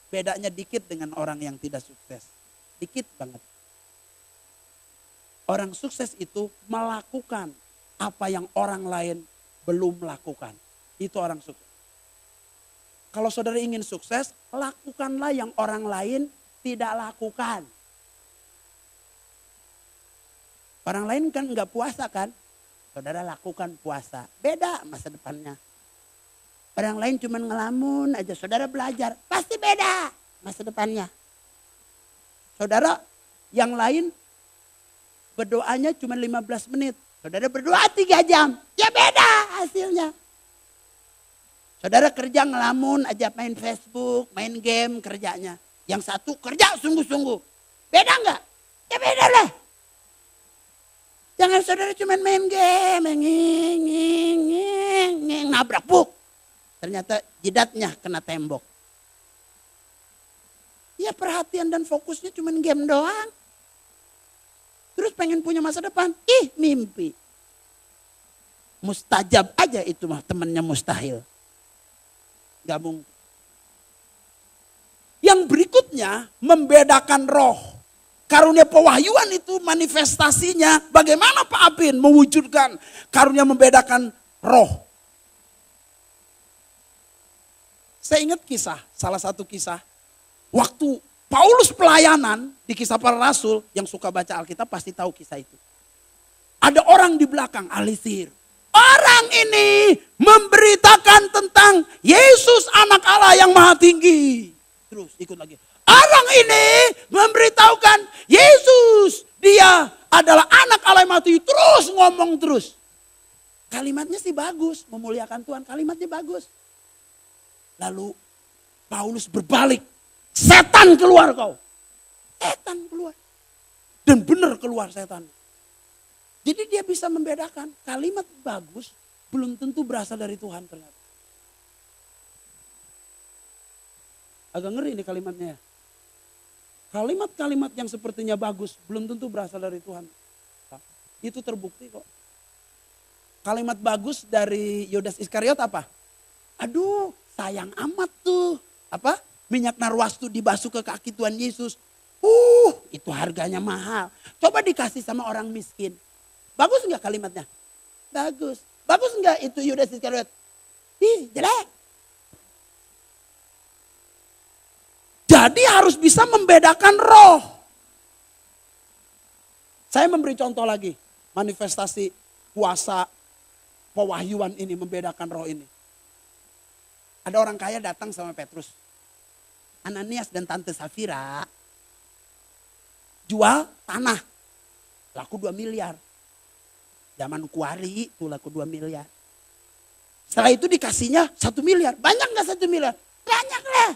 bedanya dikit dengan orang yang tidak sukses. Dikit banget. Orang sukses itu melakukan apa yang orang lain belum lakukan. Itu orang sukses. Kalau saudara ingin sukses, lakukanlah yang orang lain tidak lakukan. Orang lain kan nggak puasa kan? Saudara lakukan puasa. Beda masa depannya. Orang lain cuma ngelamun aja. Saudara belajar. Pasti beda masa depannya. Saudara yang lain berdoanya cuma 15 menit. Saudara berdoa 3 jam. Ya beda hasilnya. Saudara kerja ngelamun aja, main Facebook, main game kerjanya. Yang satu kerja sungguh-sungguh. Beda nggak? Ya beda lah. Jangan saudara cuma main game, nabrak buk. Ternyata jidatnya kena tembok. Ya perhatian dan fokusnya cuma game doang. Terus pengen punya masa depan, mimpi. Mustajab aja itu mah, temannya mustahil. Gabung. Yang berikutnya membedakan roh. Karunia pewahyuan itu manifestasinya bagaimana Pak Apin mewujudkan karunia membedakan roh. Saya ingat salah satu kisah. Waktu Paulus pelayanan di Kisah Para Rasul, yang suka baca Alkitab pasti tahu kisah itu. Ada orang di belakang, alisir. Orang ini memberitakan tentang Yesus anak Allah yang maha tinggi. Terus ikut lagi. Orang ini memberitahukan Yesus, dia adalah anak Allah yang maha tinggi. Terus ngomong terus. Kalimatnya sih bagus, memuliakan Tuhan, kalimatnya bagus. Lalu Paulus berbalik. Setan keluar kau. Setan keluar. Dan benar keluar setan. Jadi dia bisa membedakan kalimat bagus belum tentu berasal dari Tuhan ternyata. Agak ngeri ini kalimatnya ya. Kalimat-kalimat yang sepertinya bagus belum tentu berasal dari Tuhan. Itu terbukti kok. Kalimat bagus dari Yudas Iskariot apa? Aduh sayang amat tuh. Apa? Minyak narwastu dibasuh ke kaki Tuhan Yesus. Itu harganya mahal. Coba dikasih sama orang miskin. Bagus enggak kalimatnya? Bagus. Bagus enggak itu Yudas Iskariot? Jelek. Jadi harus bisa membedakan roh. Saya memberi contoh lagi. Manifestasi kuasa pewahyuan ini membedakan roh ini. Ada orang kaya datang sama Petrus. Ananias dan Tante Safira jual tanah. Laku 2 miliar. Zaman Kuari itu laku 2 miliar. Setelah itu dikasihnya 1 miliar. Banyak gak 1 miliar? Banyak lah.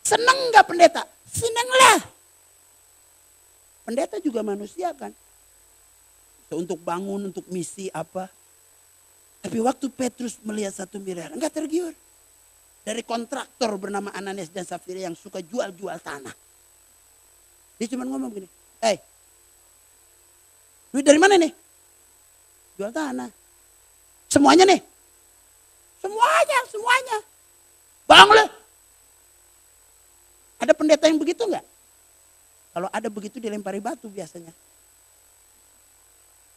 Seneng gak pendeta? Seneng lah. Pendeta juga manusia kan. Untuk bangun, untuk misi apa. Tapi waktu Petrus melihat 1 miliar, enggak tergiur. Dari kontraktor bernama Ananias dan Safira yang suka jual-jual tanah. Dia cuma ngomong gini, duit dari mana nih? Jual tanah. Semuanya nih? Semuanya. Bang le. Ada pendeta yang begitu enggak? Kalau ada begitu dilempari batu biasanya.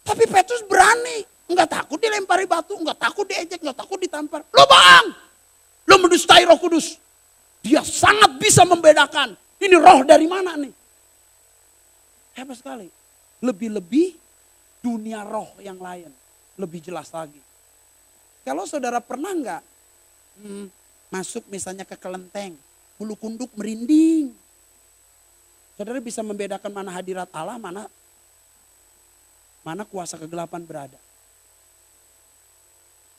Tapi Petrus berani. Enggak takut dilempari batu, enggak takut diejek, enggak takut ditampar. Lo bang! Lo mendustai Roh Kudus. Dia sangat bisa membedakan. Ini roh dari mana nih? Hebat sekali. Lebih-lebih dunia roh yang lain. Lebih jelas lagi. Kalau saudara pernah enggak masuk misalnya ke kelenteng. Bulu kunduk merinding. Saudara bisa membedakan mana hadirat Allah, mana kuasa kegelapan berada.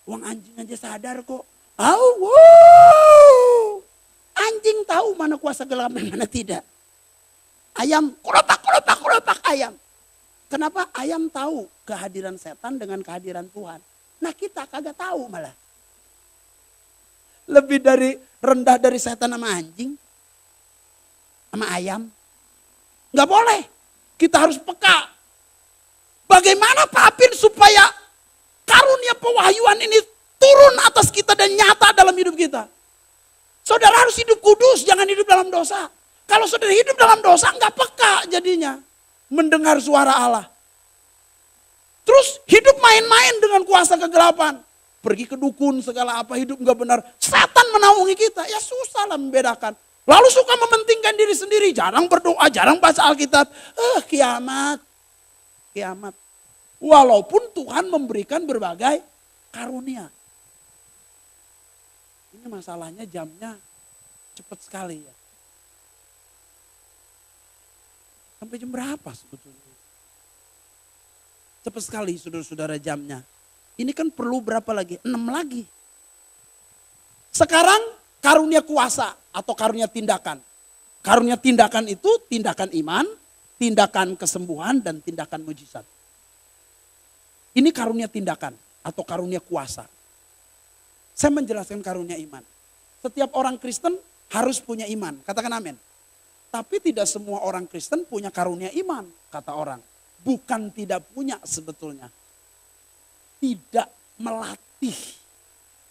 Uang anjing aja sadar kok. Anjing tahu mana kuasa kegelapan, mana tidak. Ayam kelopak ayam. Kenapa? Ayam tahu kehadiran setan dengan kehadiran Tuhan. Nah kita kagak tahu malah. Lebih dari rendah dari setan sama anjing. Sama ayam. Nggak boleh. Kita harus peka. Bagaimana Pak Apin supaya karunia pewahyuan ini turun atas kita dan nyata dalam hidup kita. Saudara harus hidup kudus, jangan hidup dalam dosa. Kalau saudara hidup dalam dosa nggak peka jadinya. Mendengar suara Allah. Terus hidup main-main dengan kuasa kegelapan. pergi ke dukun segala apa hidup nggak benar. Setan menaungi kita, ya susah lah membedakan. Lalu suka mementingkan diri sendiri, jarang berdoa, jarang baca Alkitab. Kiamat, kiamat. Walaupun Tuhan memberikan berbagai karunia. Ini masalahnya jamnya cepat sekali ya. Sampai jam berapa sebetulnya? Cepat sekali saudara-saudara jamnya. Ini kan perlu berapa lagi? 6 lagi. Sekarang karunia kuasa atau karunia tindakan. Karunia tindakan itu tindakan iman, tindakan kesembuhan, dan tindakan mujizat. Ini karunia tindakan atau karunia kuasa. Saya menjelaskan karunia iman. Setiap orang Kristen harus punya iman. Katakan amin. Tapi tidak semua orang Kristen punya karunia iman, kata orang. Bukan tidak punya sebetulnya. Tidak melatih,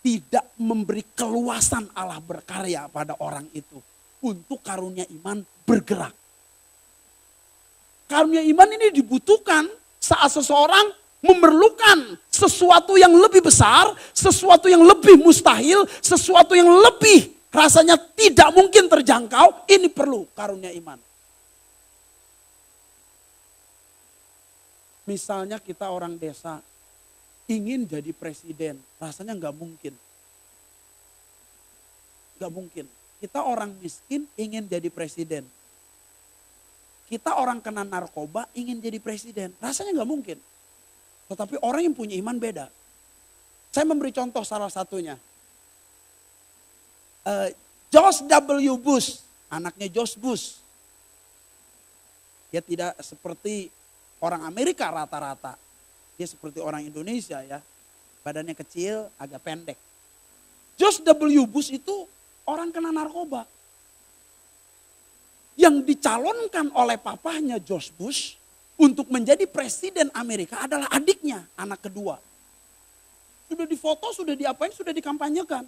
tidak memberi keluasan Allah berkarya pada orang itu. Untuk karunia iman bergerak. Karunia iman ini dibutuhkan saat seseorang memerlukan sesuatu yang lebih besar, sesuatu yang lebih mustahil, sesuatu yang lebih rasanya tidak mungkin terjangkau, ini perlu karunia iman. Misalnya kita orang desa ingin jadi presiden, rasanya nggak mungkin. Nggak mungkin. Kita orang miskin ingin jadi presiden. Kita orang kena narkoba ingin jadi presiden, rasanya nggak mungkin. Tetapi orang yang punya iman beda. Saya memberi contoh salah satunya. George W. Bush, anaknya George Bush. Dia tidak seperti orang Amerika rata-rata. Dia seperti orang Indonesia ya. Badannya kecil, agak pendek. George W. Bush itu orang kena narkoba. Yang dicalonkan oleh papahnya George Bush untuk menjadi presiden Amerika adalah adiknya, anak kedua. Sudah difoto, sudah diapain, sudah dikampanyekan.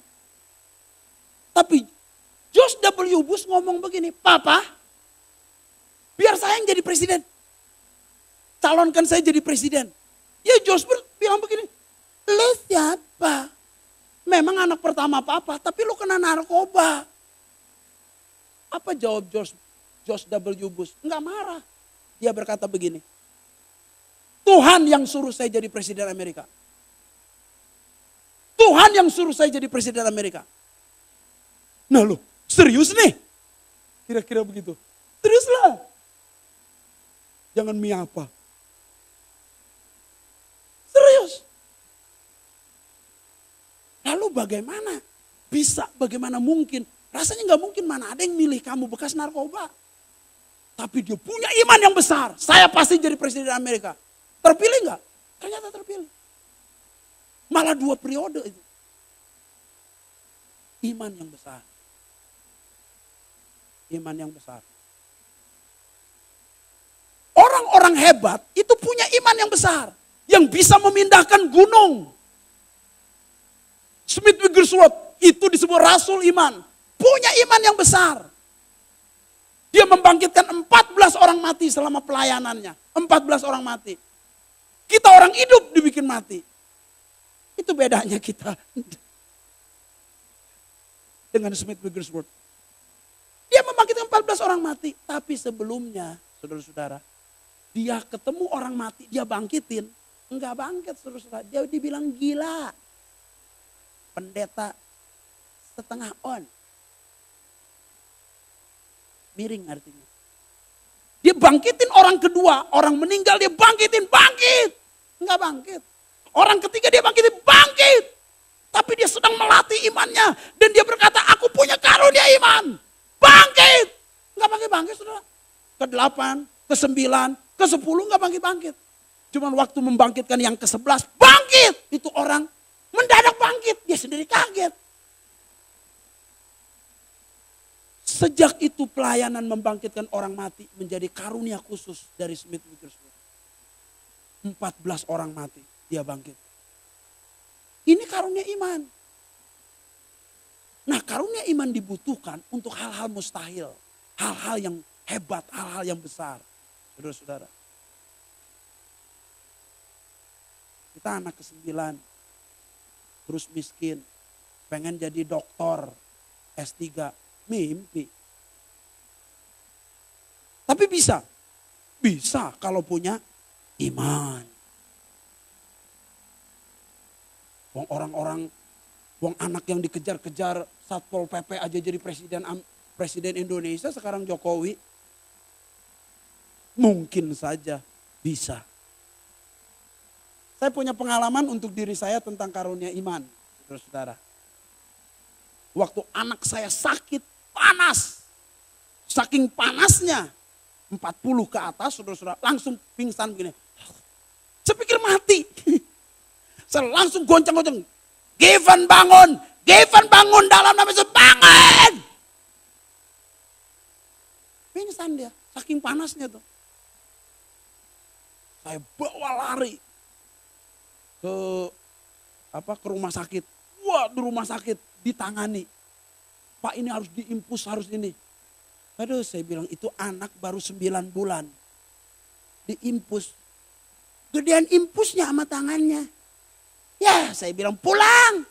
Tapi George W. Bush ngomong begini, Papa, biar saya yang jadi presiden. Calonkan saya jadi presiden. Ya George Bush bilang begini, lu siapa? Memang anak pertama Papa, tapi lu kena narkoba. Apa jawab George W. Bush? Enggak marah. Dia berkata begini, Tuhan yang suruh saya jadi presiden Amerika. Tuhan yang suruh saya jadi presiden Amerika. Nah lo, serius nih? Kira-kira begitu. Serius lah. Jangan miapa. Serius. Lalu bagaimana? Bagaimana mungkin? Rasanya nggak mungkin, mana ada yang milih kamu bekas narkoba. Tapi dia punya iman yang besar. Saya pasti jadi presiden Amerika. Terpilih nggak? Ternyata terpilih. Malah 2 periode itu. Iman yang besar. Iman yang besar. Orang-orang hebat itu punya iman yang besar. Yang bisa memindahkan gunung. Smith Wigglesworth itu disebut rasul iman. Punya iman yang besar. Dia membangkitkan 14 orang mati selama pelayanannya. 14 orang mati. Kita orang hidup dibikin mati. Itu bedanya kita dengan Smith Wigglesworth. Dia membangkitkan 14 orang mati. Tapi sebelumnya, saudara-saudara, dia ketemu orang mati, dia bangkitin. Enggak bangkit, saudara-saudara. Dia dibilang gila. Pendeta setengah on. Miring artinya. Dia bangkitin orang kedua, orang meninggal dia bangkitin, bangkit. Enggak bangkit. Orang ketiga dia bangkitin, bangkit. Tapi dia sedang melatih imannya. Dan dia berkata, aku punya karunia iman. Bangkit. Enggak bangkit-bangkit saudara. Ke-8, ke-9, ke-10 enggak bangkit-bangkit. Cuman waktu membangkitkan yang ke-11, bangkit. Itu orang mendadak bangkit. Dia sendiri kaget. Sejak itu pelayanan membangkitkan orang mati menjadi karunia khusus dari Smith Wigglesworth. 14 orang mati, dia bangkit. Ini karunia iman. Nah, karunia iman dibutuhkan untuk hal-hal mustahil. Hal-hal yang hebat, hal-hal yang besar. Saudara-saudara. Kita anak ke-9. terus miskin. Pengen jadi dokter S3, mimpi. Tapi bisa kalau punya iman. Wong orang-orang, wong anak yang dikejar-kejar Satpol PP aja jadi presiden Indonesia sekarang Jokowi. Mungkin saja bisa. Saya punya pengalaman untuk diri saya tentang karunia iman, saudara-saudara. Waktu anak saya sakit, panas. Saking panasnya, 40 ke atas, saudara-saudara, langsung pingsan begini. Saya pikir mati. Saya langsung goncang-goncang. Given bangun dalam nama Yesus, bangun. Pingsan dia, saking panasnya tuh. Saya bawa lari ke rumah sakit. Wah, di rumah sakit ditangani. Pak, ini harus diimpus, harus ini. Aduh, saya bilang itu anak baru 9 bulan. Diimpus. Gedean impusnya sama tangannya. Ya, saya bilang pulang.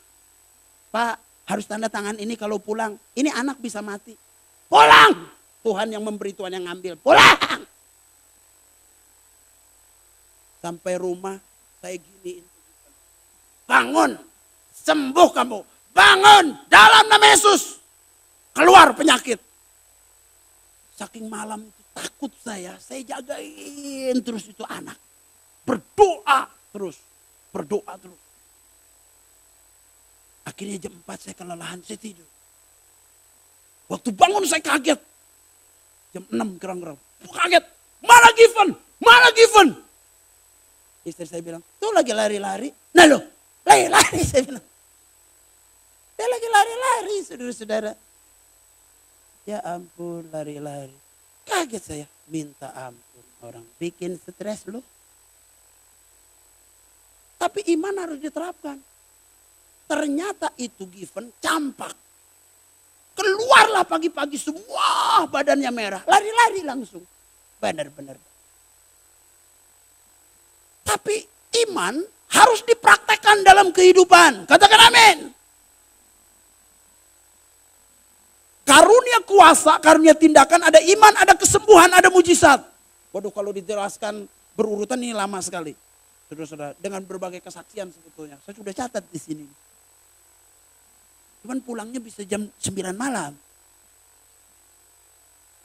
Pak, harus tanda tangan ini kalau pulang. Ini anak bisa mati. Pulang. Tuhan yang memberi, Tuhan yang ngambil. Pulang. Sampai rumah saya giniin. Bangun. Sembuh kamu. Bangun. Dalam nama Yesus. Keluar penyakit. Saking malam itu takut saya jagain terus itu anak. Berdoa terus. Akhirnya jam 4 saya kelelahan, saya tidur. Waktu bangun saya kaget. Jam 6 kurang-kurang. Kaget. Mana Given? Istri saya bilang, tuh lagi lari-lari. Nah loh, lari saya bilang. Dia lagi lari-lari, saudara-saudara. Ya ampun, lari-lari. Kaget saya, minta ampun. Orang bikin stres loh. Tapi iman harus diterapkan. Ternyata itu Given campak. Keluarlah pagi-pagi semua badannya merah. Lari-lari langsung. Benar-benar. Tapi iman harus dipraktekkan dalam kehidupan. Katakan amin. Karunia kuasa, karunia tindakan, ada iman, ada kesembuhan, ada mujizat. Waduh, kalau dijelaskan berurutan ini lama sekali. Saudara-saudara, dengan berbagai kesaksian sebetulnya. Saya sudah catat di sini. Cuman pulangnya bisa jam 9 malam.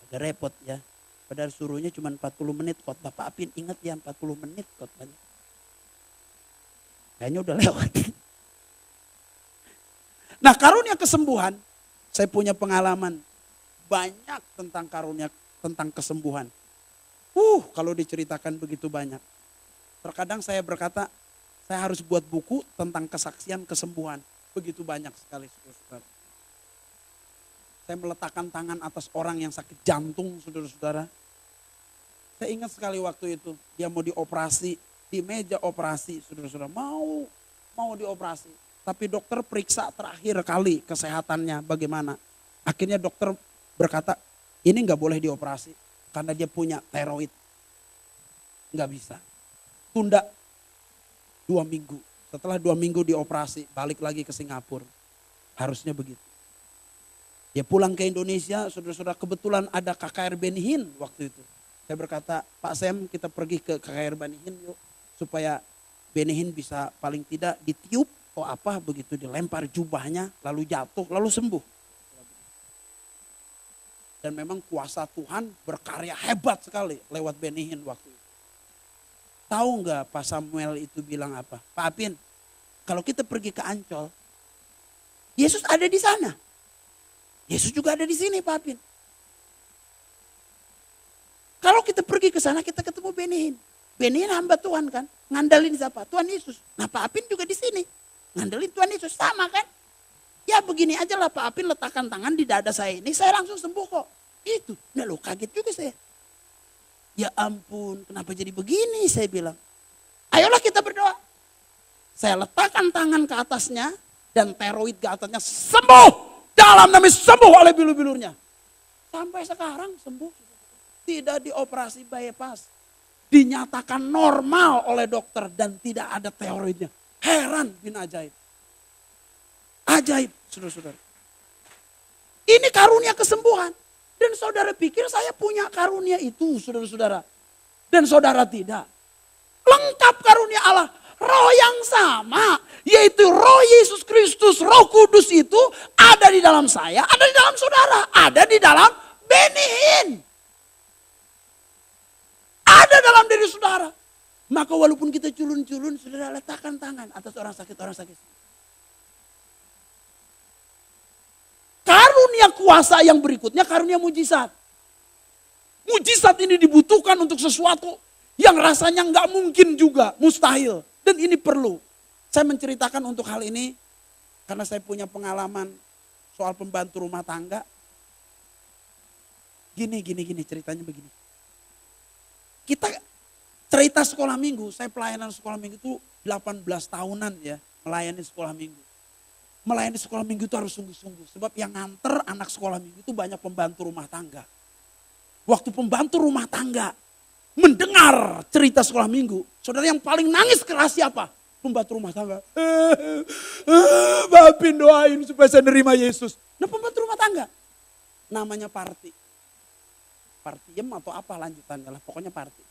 Agak repot ya. Padahal suruhnya cuma 40 menit khotbah. Pak Apin ingat ya 40 menit khotbahnya. Kayaknya udah lewat. Nah, karunia kesembuhan. Saya punya pengalaman banyak tentang karunia, tentang kesembuhan. Kalau diceritakan begitu banyak. Terkadang saya berkata, saya harus buat buku tentang kesaksian kesembuhan. Begitu banyak sekali, saudara-saudara. Saya meletakkan tangan atas orang yang sakit jantung, saudara-saudara. Saya ingat sekali waktu itu, dia mau dioperasi, di meja operasi, saudara-saudara. Mau dioperasi. Tapi dokter periksa terakhir kali kesehatannya bagaimana. Akhirnya dokter berkata, ini nggak boleh dioperasi. Karena dia punya tiroid. Nggak bisa. Tunda 2 minggu. Setelah 2 minggu dioperasi, balik lagi ke Singapura. Harusnya begitu. Dia pulang ke Indonesia, saudara-saudara, kebetulan ada KKR Benihin waktu itu. Saya berkata, Pak Sam, kita pergi ke KKR Benihin yuk. Supaya Benihin bisa paling tidak ditiup atau apa begitu, dilempar jubahnya, lalu jatuh, lalu sembuh. Dan memang kuasa Tuhan berkarya hebat sekali lewat Benihin waktu itu. Tahu nggak Pak Samuel itu bilang apa? Pak Apin, kalau kita pergi ke Ancol, Yesus ada di sana. Yesus juga ada di sini Pak Apin. Kalau kita pergi ke sana kita ketemu Benihin. Benihin hamba Tuhan kan, ngandalin siapa? Tuhan Yesus. Nah Pak Apin juga di sini, ngandelin Tuhan Yesus, sama kan? Ya begini aja lah Pak Apin, letakkan tangan di dada saya ini, saya langsung sembuh kok. Itu, nah lo kaget juga saya. Ya ampun, kenapa jadi begini saya bilang. Ayolah kita berdoa. Saya letakkan tangan ke atasnya dan tiroid ke atasnya sembuh. Dalam nama sembuh oleh bilu-bilurnya. Sampai sekarang sembuh. Tidak dioperasi bypass. Dinyatakan normal oleh dokter dan tidak ada tiroidnya. Heran bin ajaib. Ajaib, saudara-saudara. Ini karunia kesembuhan. Dan saudara pikir saya punya karunia itu, saudara-saudara. Dan saudara tidak. Lengkap karunia Allah. Roh yang sama, yaitu roh Yesus Kristus, roh kudus itu ada di dalam saya, ada di dalam saudara, ada di dalam Benihin. Ada dalam diri saudara. Maka walaupun kita culun-culun, saudara letakkan tangan atas orang sakit, orang sakit. Karunia kuasa yang berikutnya, karunia mujizat. Mujizat ini dibutuhkan untuk sesuatu yang rasanya nggak mungkin juga, mustahil. Dan ini perlu. Saya menceritakan untuk hal ini karena saya punya pengalaman soal pembantu rumah tangga. Gini ceritanya begini. Kita cerita sekolah minggu, saya pelayanan sekolah minggu itu 18 tahunan ya, melayani sekolah minggu. Melayani sekolah minggu itu harus sungguh-sungguh. Sebab yang nganter anak sekolah minggu itu banyak pembantu rumah tangga. Waktu pembantu rumah tangga mendengar cerita sekolah minggu, saudara yang paling nangis keras siapa? Pembantu rumah tangga. Bapin doain supaya saya nerima Yesus. Nah pembantu rumah tangga. Namanya Parti. Partiem atau apa lanjutannya lah, pokoknya Parti.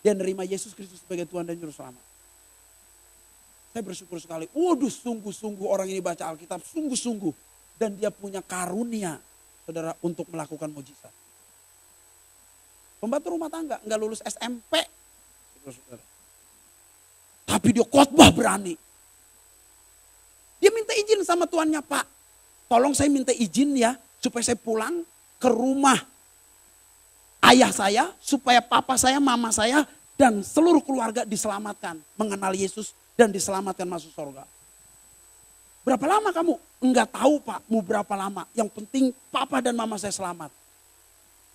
Dia nerima Yesus Kristus sebagai Tuhan dan Juru Selamat. Saya bersyukur sekali. Waduh sungguh-sungguh orang ini baca Alkitab, sungguh-sungguh. Dan dia punya karunia, saudara, untuk melakukan mujizat. Pembantu rumah tangga, nggak lulus SMP. Tapi dia khotbah berani. Dia minta izin sama tuannya, Pak. Tolong saya minta izin ya, supaya saya pulang ke rumah ayah saya, supaya papa saya, mama saya, dan seluruh keluarga diselamatkan. Mengenal Yesus dan diselamatkan masuk surga. Berapa lama kamu? Enggak tahu Pak, mau berapa lama. Yang penting papa dan mama saya selamat.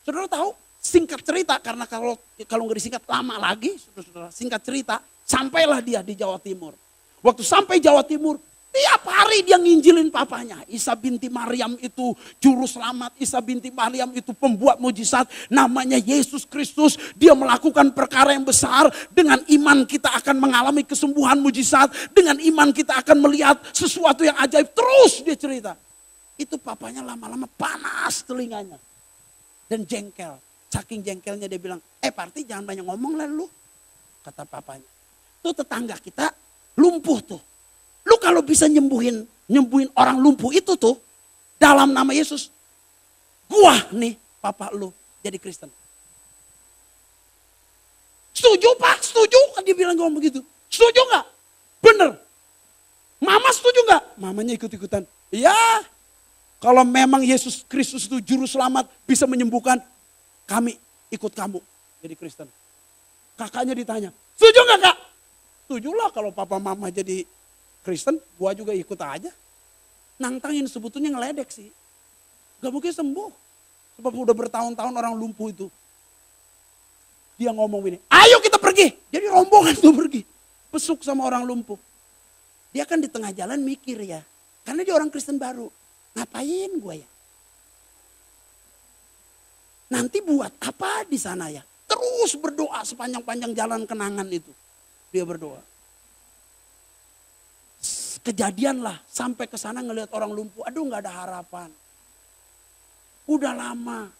Saudara tahu? Singkat cerita, karena kalau nggak disingkat lama lagi, saudara, singkat cerita, sampailah dia di Jawa Timur. Waktu sampai Jawa Timur, tiap hari dia nginjilin papanya. Isa binti Maryam itu juru selamat, Isa binti Maryam itu pembuat mujizat, namanya Yesus Kristus. Dia melakukan perkara yang besar, dengan iman kita akan mengalami kesembuhan mujizat, dengan iman kita akan melihat sesuatu yang ajaib. Terus dia cerita. Itu papanya lama-lama panas telinganya dan jengkel. Saking jengkelnya dia bilang, Parti jangan banyak ngomong lah lu. Kata papanya. Tuh tetangga kita lumpuh tuh. Lu kalau bisa nyembuhin orang lumpuh itu tuh, dalam nama Yesus, gua nih papa lu jadi Kristen. Setuju Pak, setuju. Kan dia bilang ngomong begitu. Setuju gak? Bener. Mama setuju gak? Mamanya ikut-ikutan. Iya. Kalau memang Yesus Kristus itu juru selamat, bisa menyembuhkan, kami ikut kamu jadi Kristen. Kakaknya ditanya, setuju gak Kak? Setuju lah kalau papa mama jadi Kristen, gua juga ikut aja. Nantangin sebetulnya ngeledek sih. Gak mungkin sembuh. Sebab udah bertahun-tahun orang lumpuh itu. Dia ngomong gini, ayo kita pergi. Jadi rombongan tuh pergi. Besuk sama orang lumpuh. Dia kan di tengah jalan mikir ya. Karena dia orang Kristen baru. Ngapain gua ya? Nanti buat apa di sana ya? Terus berdoa sepanjang-panjang jalan kenangan itu. Dia berdoa. Kejadian lah sampai ke sana ngelihat orang lumpuh. Aduh nggak ada harapan. Udah lama.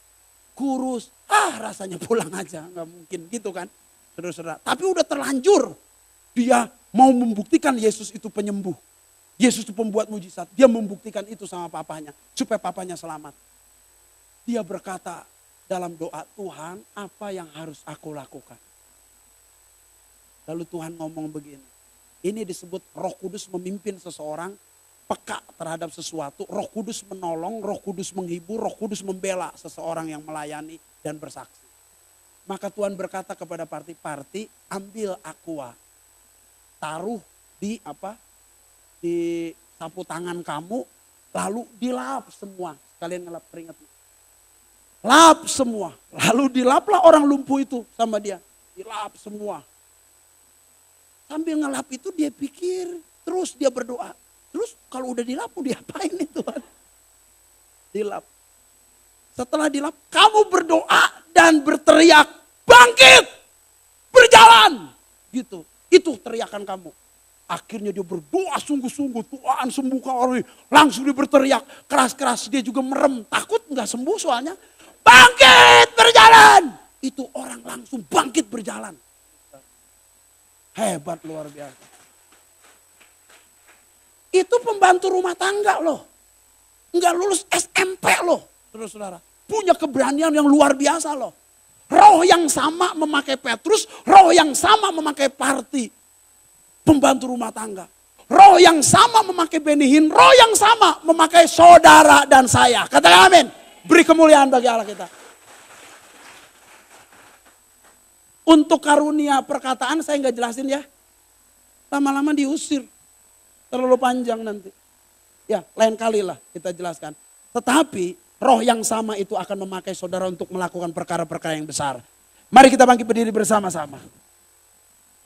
Kurus. Rasanya pulang aja. Nggak mungkin gitu kan. Saudara-saudara. Tapi udah terlanjur. Dia mau membuktikan Yesus itu penyembuh. Yesus itu pembuat mujizat. Dia membuktikan itu sama papanya. Supaya papanya selamat. Dia berkata dalam doa, Tuhan apa yang harus aku lakukan? Lalu Tuhan ngomong begini. Ini disebut Roh Kudus memimpin seseorang peka terhadap sesuatu. Roh Kudus menolong, Roh Kudus menghibur, Roh Kudus membela seseorang yang melayani dan bersaksi. Maka Tuhan berkata kepada Parti, ambil aqua. Taruh di sapu tangan kamu, lalu dilap semua. Sekalian ngelap keringat. Lap semua. Lalu dilaplah orang lumpuh itu sama dia. Dilap semua. Sambil ngelap itu dia pikir. Terus dia berdoa. Terus kalau udah dilap mau diapain itu? Dilap. Setelah dilap kamu berdoa dan berteriak. Bangkit. Berjalan. Gitu. Itu teriakan kamu. Akhirnya dia berdoa sungguh-sungguh, Tuhan sembuhkan orang ini. Langsung dia berteriak keras-keras, dia juga merem. Takut nggak sembuh soalnya. Bangkit berjalan. Itu orang langsung bangkit berjalan. Hebat luar biasa. Itu pembantu rumah tangga loh. Nggak lulus SMP loh. Saudara-saudara. Punya keberanian yang luar biasa loh. Roh yang sama memakai Petrus, roh yang sama memakai Parti. Pembantu rumah tangga. Roh yang sama memakai Benihin, roh yang sama memakai saudara dan saya. Katakan amin. Beri kemuliaan bagi Allah kita. Untuk karunia perkataan saya nggak jelasin ya. Lama-lama diusir. Terlalu panjang nanti. Ya lain kali lah kita jelaskan. Tetapi roh yang sama itu akan memakai saudara untuk melakukan perkara-perkara yang besar. Mari kita bangkit berdiri bersama-sama.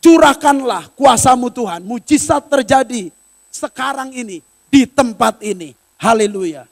Curahkanlah kuasa-Mu Tuhan. Mujizat terjadi sekarang ini di tempat ini. Haleluya.